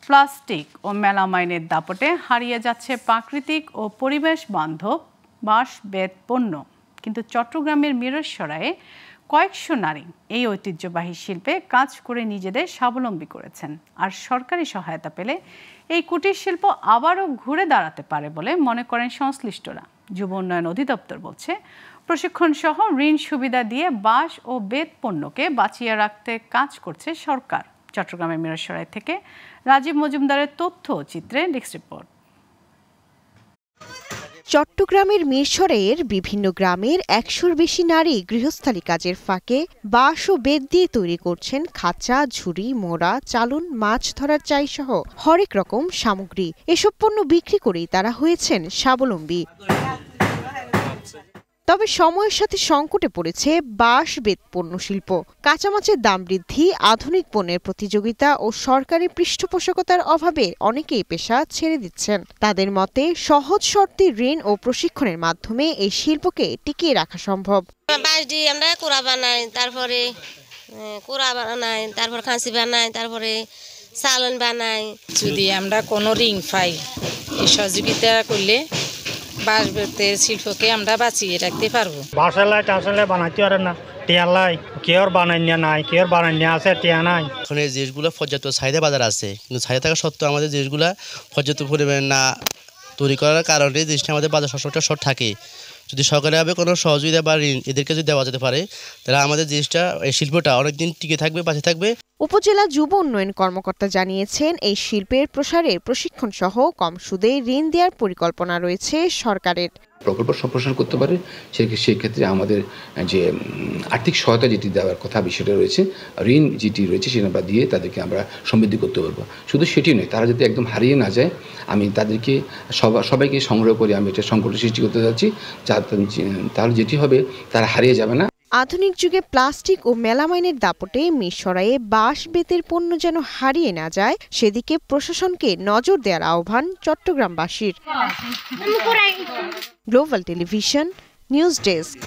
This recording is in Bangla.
প্লাস্টিক ও মেলামাইনের দাপটে হারিয়ে যাচ্ছে প্রাকৃতিক ও পরিবেশ বান্ধব বাঁশ বেত পণ্য। কিন্তু চট্টগ্রামের মিরসরাইয়ে কয়েকশো নারী এই ঐতিহ্যবাহী শিল্পে কাজ করে নিজেদের স্বাবলম্বী করেছেন। আর সরকারি সহায়তা পেলে এই কুটির শিল্প আবারও ঘুরে দাঁড়াতে পারে বলে মনে করেন সংশ্লিষ্টরা। যুব উন্নয়ন অধিদপ্তর বলছে, প্রশিক্ষণ সহ ঋণ সুবিধা দিয়ে বাঁশ ও বেত পণ্যকে বাঁচিয়ে রাখতে কাজ করছে সরকার। চট্টগ্রামের মিরসরাই থেকে রাজীব মজুমদারের তথ্য চিত্রে ডেস্ক রিপোর্ট। চট্টগ্রামের মিরসরাইয়ের বিভিন্ন গ্রামের ১০০-র বেশি নারী গৃহস্থালী কাজের ফাঁকে বাঁশ ও বেত দিয়ে তৈরি করছেন খাঁচা, ঝুড়ি, মোড়া, চালুন, মাছ ধরার চাই সহ হরেক রকম সামগ্রী। এসব পণ্য বিক্রি করেই তারা হয়েছেন স্বাবলম্বী। তবে সময়ের সাথে সংকটে পড়েছে বাঁশ বেত পণ্য শিল্প। কাঁচামাচের দাম বৃদ্ধি, আধুনিক পণ্যের প্রতিযোগিতা ও সরকারি পৃষ্ঠপোষকতার অভাবে অনেকেই পেশা ছেড়ে দিচ্ছেন। তাদের মতে সহজ শর্তে ঋণ ও প্রশিক্ষণের মাধ্যমে এই শিল্পকে টিকিয়ে রাখা সম্ভব। বাঁশ দিয়ে আমরা কোড়া বানাই, তারপরে খাঁচি বানাই, তারপরে চালন বানাই। যদি আমরা কোনো ঋণ পাই, এই সহযোগিতা করলে বাঁশ বেতের শিল্পকে আমরা বাঁচিয়ে রাখতে পারবো। বাসালাই টাসালাই বানাইতে পারে না, টিয়ালাই কেউ বানাইয়া নাই, কেউ বানাইয়া আছে টিয়া নাই। এখন এই জিনিসগুলো পর্যাপ্ত চাহিদা বাজার আছে, কিন্তু চাহিদা থাকা সত্ত্বেও আমাদের জিনিসগুলো পর্যাপ্ত পরিমাণে না তৈরি করার কারণে জিনিসটা আমাদের বাজার সবসময় শর্ট থাকে। যদি সরকারিভাবে কোনো সহযোগিতা বা ঋণ এদেরকে যদি দেওয়া যেতে পারে, তাহলে আমাদের জিনিসটা এই শিল্পটা অনেকদিন টিকে থাকবে, বাঁচে থাকবে। উপজেলা যুব উন্নয়ন কর্মকর্তা জানিয়েছেন, এই শিল্পের প্রসারের প্রশিক্ষণ সহ কম সুদে ঋণ দেওয়ার পরিকল্পনা রয়েছে সরকারের। প্রকল্প সম্প্রসারণ করতে পারে সেক্ষেত্রে আমাদের যে আর্থিক সহায়তা যেটি দেওয়ার কথা বিষয়টা রয়েছে, ঋণ যেটি রয়েছে সেটা আমরা দিয়ে তাদেরকে আমরা সমৃদ্ধি করতে পারবো। শুধু সেটি নয়, তারা যাতে একদম হারিয়ে না যায়, আমি তাদেরকে সবাইকে সংগ্রহ করে আমি এটা সংকট সৃষ্টি করতে যাচ্ছি, তাহলে যেটি হবে তারা হারিয়ে যাবে না। আধুনিক যুগে প্লাস্টিক ও মেলামাইনের দাপটে মিরসরাইয়ে বাঁশ বেতের পণ্য যেন হারিয়ে না যায়, সেদিকে প্রশাসনকে নজর দেওয়ার আহ্বান চট্টগ্রামবাসীর। Global television news desk.